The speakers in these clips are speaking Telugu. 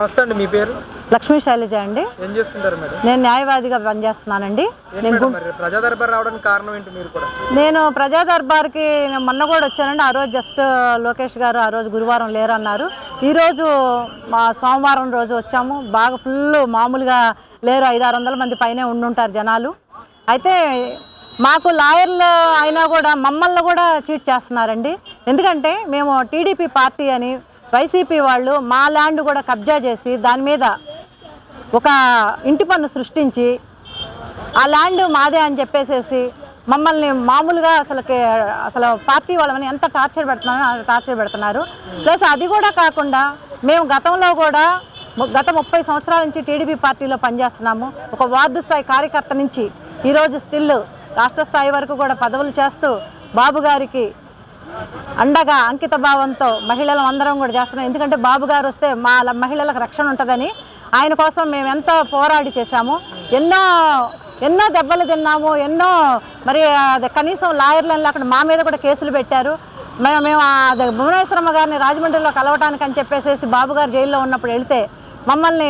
నమస్తే అండి, మీ పేరు? లక్ష్మీ శైలజ అండి. ఏం చేస్తుంటారు మేడం? నేను న్యాయవాదిగా పనిచేస్తున్నానండి. ప్రజా దర్బార్ రావడానికి కారణం ఏంటి? మీరు కూడా నేను ప్రజా దర్బార్కి మొన్న కూడా వచ్చానండి. ఆ రోజు జస్ట్ లోకేష్ గారు ఆ రోజు గురువారం లేరన్నారు. ఈరోజు మా సోమవారం రోజు వచ్చాము. బాగా ఫుల్ మామూలుగా లేరు, 500-600 మంది పైనే ఉండుంటారు జనాలు. అయితే మాకు లాయర్లు అయినా కూడా మమ్మల్ని కూడా చీట్ చేస్తున్నారండి. ఎందుకంటే మేము టీడీపీ పార్టీ అని వైసీపీ వాళ్ళు మా ల్యాండ్ కూడా కబ్జా చేసి దాని మీద ఒక ఇంటి పన్ను సృష్టించి ఆ ల్యాండ్ మాదే అని చెప్పేసేసి మమ్మల్ని మామూలుగా అసలు పార్టీ వాళ్ళని ఎంత టార్చర్ పెడుతున్నారు. ప్లస్ అది కూడా కాకుండా మేము గతంలో కూడా గత 30 సంవత్సరాల నుంచి టీడీపీ పార్టీలో పనిచేస్తున్నాము. ఒక వార్డు స్థాయి కార్యకర్త నుంచి ఈరోజు స్టిల్ రాష్ట్ర స్థాయి వరకు కూడా పదవులు చేస్తూ బాబు గారికి అండగా అంకిత భావంతో మహిళలు అందరం కూడా చేస్తున్నాం. ఎందుకంటే బాబు గారు వస్తే మా మహిళలకు రక్షణ ఉంటుందని ఆయన కోసం మేము ఎంతో పోరాడి చేశాము. ఎన్నో దెబ్బలు తిన్నాము. మరి కనీసం లాయర్లను అక్కడ మా మీద కూడా కేసులు పెట్టారు. మేము భువనేశ్వరమ్మ గారిని రాజమండ్రిలో కలవటానికి అని చెప్పేసి బాబు గారు జైల్లో ఉన్నప్పుడు వెళితే మమ్మల్ని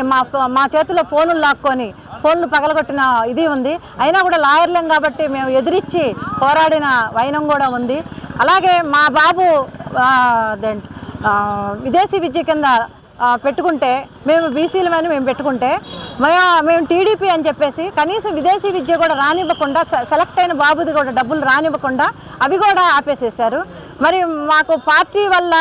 మా చేతిలో ఫోన్లు లాక్కొని ఫోన్లు పగలగొట్టిన ఇది ఉంది. అయినా కూడా లాయర్లేం కాబట్టి మేము ఎదిరించి పోరాడిన వైనం కూడా ఉంది. అలాగే మా బాబు విదేశీ విద్య కింద పెట్టుకుంటే మేము బీసీలమని మేము పెట్టుకుంటే మేము టీడీపీ అని చెప్పేసి కనీసం విదేశీ విద్య కూడా రానివ్వకుండా సెలెక్ట్ అయిన బాబుది కూడా డబ్బులు రానివ్వకుండా అవి కూడా ఆపేసేసారు. మరి మాకు పార్టీ వల్ల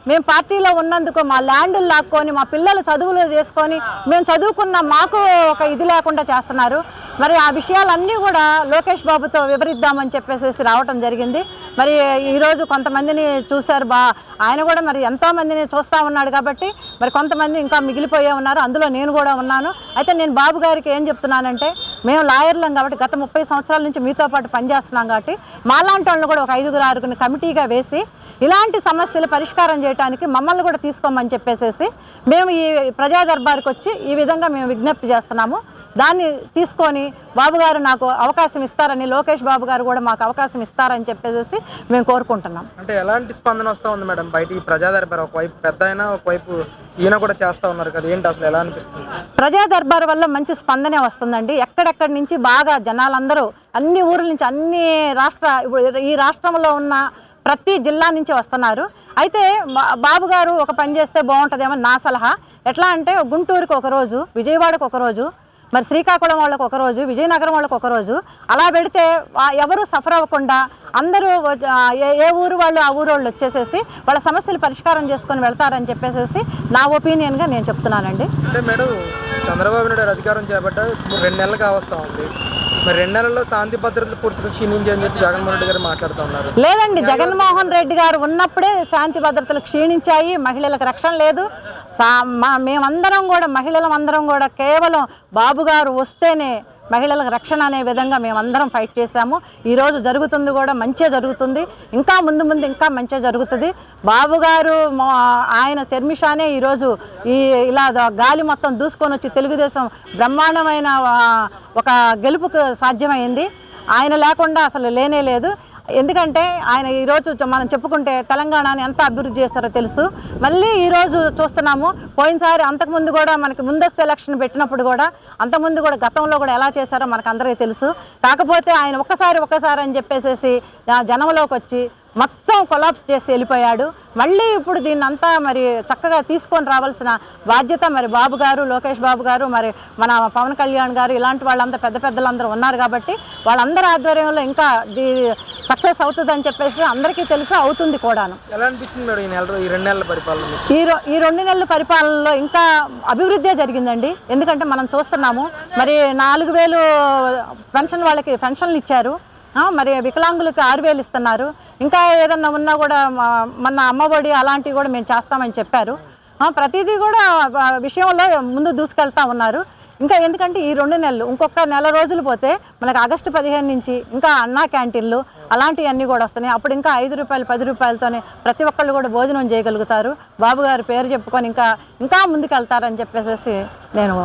మేము పార్టీలో ఉన్నందుకు మా ల్యాండ్లు లాక్కొని మా పిల్లలు చదువులు చేసుకొని మేము చదువుకున్న మాకు ఒక ఇది లేకుండా చేస్తున్నారు. మరి ఆ విషయాలన్నీ కూడా లోకేష్ బాబుతో వివరిద్దామని చెప్పేసి రావటం జరిగింది. మరి ఈరోజు కొంతమందిని చూశారు. ఆయన కూడా మరి ఎంతోమందిని చూస్తూ ఉన్నాడు కాబట్టి మరి కొంతమంది ఇంకా మిగిలిపోయే ఉన్నారు. అందులో నేను కూడా ఉన్నాను. అయితే నేను బాబు గారికి ఏం చెప్తున్నానంటే, మేము లాయర్లం కాబట్టి గత 30 సంవత్సరాల నుంచి మీతో పాటు పనిచేస్తున్నాం కాబట్టి మాలాంటి వాళ్ళని కూడా ఒక 5-6 కమిటీగా వేసి ఇలాంటి సమస్యలు పరిష్కారం చేయడానికి మమ్మల్ని కూడా తీసుకోమని చెప్పేసి మేము ఈ ప్రజా దర్బార్కి వచ్చి ఈ విధంగా మేము విజ్ఞప్తి చేస్తున్నాము. దాన్ని తీసుకొని బాబు గారు నాకు అవకాశం ఇస్తారని, లోకేష్ బాబు గారు కూడా మాకు అవకాశం ఇస్తారని చెప్పేసి మేము కోరుకుంటున్నాం. అంటే ఎలాంటి స్పందన వస్తూ ఉంది మేడం బయట ఈ ప్రజా దర్బార్? ఒకవైపు పెద్ద అయినా ఒకవైపు ఈయన కూడా చేస్తూ ఉన్నారు కదా, ఏంటి అసలు ఎలా అనిపిస్తుంది? ప్రజా దర్బార్ వల్ల మంచి స్పందనే వస్తుందండి. ఎక్కడెక్కడి నుంచి బాగా జనాలందరూ అన్ని ఊర్ల నుంచి ఈ రాష్ట్రంలో ఉన్న ప్రతి జిల్లా నుంచి వస్తున్నారు. అయితే బాబు గారు ఒక పని చేస్తే బాగుంటుందేమో నా సలహా. ఎట్లా అంటే గుంటూరుకి ఒకరోజు, విజయవాడకు ఒకరోజు, మరి శ్రీకాకుళం వాళ్ళకు ఒకరోజు, విజయనగరం వాళ్ళకు ఒకరోజు, అలా పెడితే ఎవరు సఫర్ అవ్వకుండా అందరూ ఏ ఊరు వాళ్ళు ఆ ఊరు వాళ్ళు వచ్చేసేసి వాళ్ళ సమస్యలు పరిష్కారం చేసుకొని వెళ్తారని చెప్పేసి నా ఒపీనియన్గా నేను చెప్తున్నానండి. అంటే మేడం, చంద్రబాబు నాయుడు అధికారం చేపట్ట 2 నెలలు కావస్తూ ఉంది. మరి 2 నెలల్లో శాంతి భద్రతలు పూర్తిగా క్షీణించని చెప్పి జగన్మోహన్ రెడ్డి గారు మాట్లాడుతూ ఉన్నారు. లేదండి, జగన్మోహన్ రెడ్డి గారు ఉన్నప్పుడే శాంతి భద్రతలు క్షీణించాయి. మహిళలకు రక్షణ లేదు. మేమందరం కూడా మహిళలందరం కూడా కేవలం బాబు గారు వస్తేనే మహిళలకు రక్షణ అనే విధంగా మేమందరం ఫైట్ చేశాము. ఈరోజు జరుగుతుంది కూడా మంచిగా జరుగుతుంది. ఇంకా ముందు ఇంకా మంచిగా జరుగుతుంది. బాబు గారు ఆయన శర్మిషానే ఈరోజు ఇలా గాలి మొత్తం దూసుకొని వచ్చి తెలుగుదేశం బ్రహ్మాండమైన ఒక గెలుపుకు సాధ్యమైంది. ఆయన లేకుండా అసలు లేనే లేదు. ఎందుకంటే ఆయన ఈరోజు మనం చెప్పుకుంటే తెలంగాణని ఎంత అభివృద్ధి చేస్తారో తెలుసు. మళ్ళీ ఈరోజు చూస్తున్నాము. పోయినసారి అంతకుముందు కూడా మనకి ముందస్తు ఎలక్షన్ పెట్టినప్పుడు కూడా అంతకుముందు కూడా గతంలో కూడా ఎలా చేశారో మనకు అందరికీ తెలుసు. కాకపోతే ఆయన ఒక్కసారి అని చెప్పేసి జనంలోకి వచ్చి మొత్తం కొలాప్స్ చేసి వెళ్ళిపోయాడు. మళ్ళీ ఇప్పుడు దీన్ని అంతా మరి చక్కగా తీసుకొని రావాల్సిన బాధ్యత మరి బాబు గారు, లోకేష్ బాబు గారు, మరి మన పవన్ కళ్యాణ్ గారు, ఇలాంటి వాళ్ళంతా పెద్దలందరూ ఉన్నారు కాబట్టి వాళ్ళందరి ఆధ్వర్యంలో ఇంకా సక్సెస్ అవుతుందని చెప్పేసి అందరికీ తెలుసు, అవుతుంది కూడాను. ఎలా అనిపిస్తుంది మేడం ఈ 2 నెలల పరిపాలన? ఈ 2 నెలల పరిపాలనలో ఇంకా అభివృద్ధి జరిగిందండి. ఎందుకంటే మనం చూస్తున్నాము, మరి 4000 పెన్షన్ వాళ్ళకి పెన్షన్లు ఇచ్చారు. మరి వికలాంగులకి 6000 ఇస్తున్నారు. ఇంకా ఏదన్నా ఉన్నా కూడా మన అమ్మఒడి అలాంటివి కూడా మేము చేస్తామని చెప్పారు. ప్రతిదీ కూడా విషయంలో ముందు దూసుకెళ్తా ఉన్నారు. ఇంకా ఎందుకంటే ఈ 2 నెలలు ఇంకొక నెల రోజులు పోతే మనకు ఆగస్టు 15 నుంచి ఇంకా అన్నా క్యాంటీన్లు అలాంటివన్నీ కూడా వస్తున్నాయి. అప్పుడు ఇంకా 5 రూపాయలు 10 రూపాయలతోనే ప్రతి ఒక్కళ్ళు కూడా భోజనం చేయగలుగుతారు. బాబు గారి పేరు చెప్పుకొని ఇంకా ముందుకెళ్తారని చెప్పేసి నేను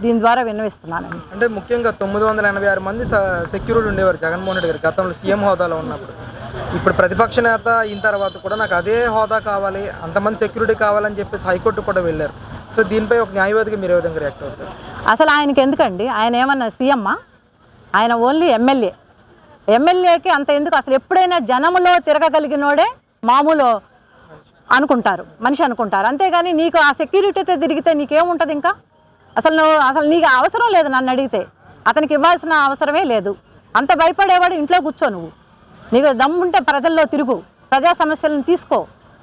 దీని ద్వారా విన్నవిస్తున్నానండి. అంటే ముఖ్యంగా 986 మంది సెక్యూరిటీ ఉండేవారు జగన్మోహన్ రెడ్డి గారు గతంలో సీఎం హోదాలో ఉన్నప్పుడు. ఇప్పుడు ప్రతిపక్ష నేత అయిన తర్వాత కూడా నాకు అదే హోదా కావాలి, అంతమంది సెక్యూరిటీ కావాలని చెప్పేసి హైకోర్టు కూడా వెళ్ళారు. సో దీనిపై ఒక న్యాయవాదిగా మీరు ఏ విధంగా రియాక్ట్ అవుతారు? అసలు ఆయనకి ఎందుకండి, ఆయన ఏమన్నా సీఎమ్మా? ఆయన ఓన్లీ ఎమ్మెల్యే. ఎమ్మెల్యేకి అంత ఎందుకు? అసలు ఎప్పుడైనా జనంలో తిరగగలిగినోడే మామూలు అనుకుంటారు, మనిషి అనుకుంటారు. అంతేగాని నీకు ఆ సెక్యూరిటీతో తిరిగితే నీకేముంటుంది? ఇంకా అసలు నీకు అవసరం లేదు. నన్ను అడిగితే అతనికి ఇవ్వాల్సిన అవసరమే లేదు. అంత భయపడేవాడు ఇంట్లో కూర్చో. నువ్వు నీకు దమ్ముంటే ప్రజల్లో తిరుగు, ప్రజా సమస్యలను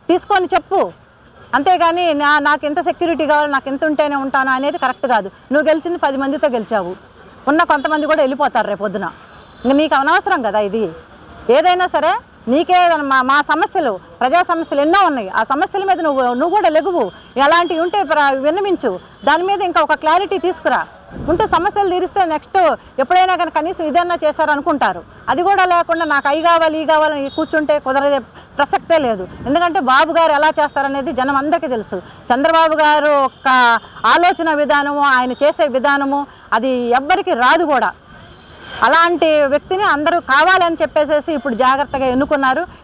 తీసుకొని చెప్పు. అంతేగాని నాకు ఎంత సెక్యూరిటీ కావాలి, నాకు ఎంత ఉంటేనే ఉంటాను అనేది కరెక్ట్ కాదు. నువ్వు గెలిచింది 10 మందితో గెలిచావు, ఉన్న కొంతమంది కూడా వెళ్ళిపోతారు రేపొద్దున. ఇంక నీకు అనవసరం కదా ఇది. ఏదైనా సరే నీకే మా సమస్యలు, ప్రజా సమస్యలు ఎన్నో ఉన్నాయి. ఆ సమస్యల మీద నువ్వు కూడా లెగువు. ఎలాంటివి ఉంటే విన్నవించు. దాని మీద ఇంకా ఒక క్లారిటీ తీసుకురా. ఉంటే సమస్యలు తీరిస్తే నెక్స్ట్ ఎప్పుడైనా కానీ కనీసం ఇదన్నా చేశారనుకుంటారు. అది కూడా లేకుండా నాకు అవి కావాలి ఈ కావాలని కూర్చుంటే కుదరదే ప్రసక్తే లేదు. ఎందుకంటే బాబు గారు ఎలా చేస్తారనేది జనం అందరికీ తెలుసు. చంద్రబాబు గారు ఒక ఆలోచన విధానము, ఆయన చేసే విధానము అది ఎవ్వరికి రాదు కూడా. అలాంటి వ్యక్తిని అందరూ కావాలని చెప్పేసేసి ఇప్పుడు జాగ్రత్తగా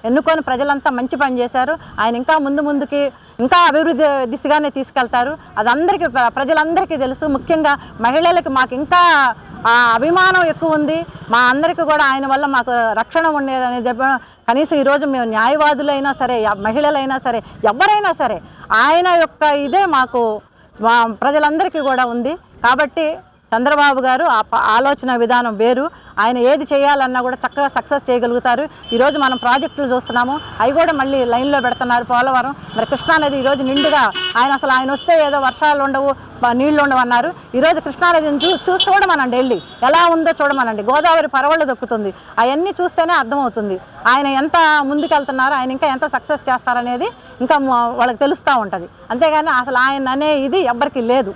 ఎన్నుకొని ప్రజలంతా మంచి పని చేశారు. ఆయన ఇంకా ముందుకి ఇంకా అభివృద్ధి దిశగానే తీసుకెళ్తారు. అది అందరికీ, ప్రజలందరికీ తెలుసు. ముఖ్యంగా మహిళలకి మాకు ఇంకా అభిమానం ఎక్కువ ఉంది. మా అందరికీ కూడా ఆయన వల్ల మాకు రక్షణ ఉండేదని చెప్పి కనీసం ఈరోజు మేము న్యాయవాదులైనా సరే, మహిళలైనా సరే, ఎవరైనా సరే ఆయన యొక్క ఇదే మాకు ప్రజలందరికీ కూడా ఉంది. కాబట్టి చంద్రబాబు గారు ఆలోచన విధానం వేరు. ఆయన ఏది చేయాలన్నా కూడా చక్కగా సక్సెస్ చేయగలుగుతారు. ఈరోజు మనం ప్రాజెక్టులు చూస్తున్నాము, అవి కూడా మళ్ళీ లైన్లో పెడుతున్నారు. పోలవరం, మరి కృష్ణానది ఈరోజు నిండుగా ఆయన వస్తే ఏదో వర్షాలు ఉండవు, నీళ్లు ఉండవు అన్నారు. ఈరోజు కృష్ణానదిని చూడమనండి, వెళ్ళి ఎలా ఉందో చూడమనండి. గోదావరి పరవళ్ళు దొక్కుతుంది. అవన్నీ చూస్తేనే అర్థమవుతుంది ఆయన ఎంత ముందుకెళ్తున్నారు, ఆయన ఇంకా ఎంత సక్సెస్ చేస్తారనేది ఇంకా వాళ్ళకి తెలుస్తూ ఉంటుంది. అంతేగాని అసలు ఆయన అనే ఇది ఎవ్వరికీ లేదు.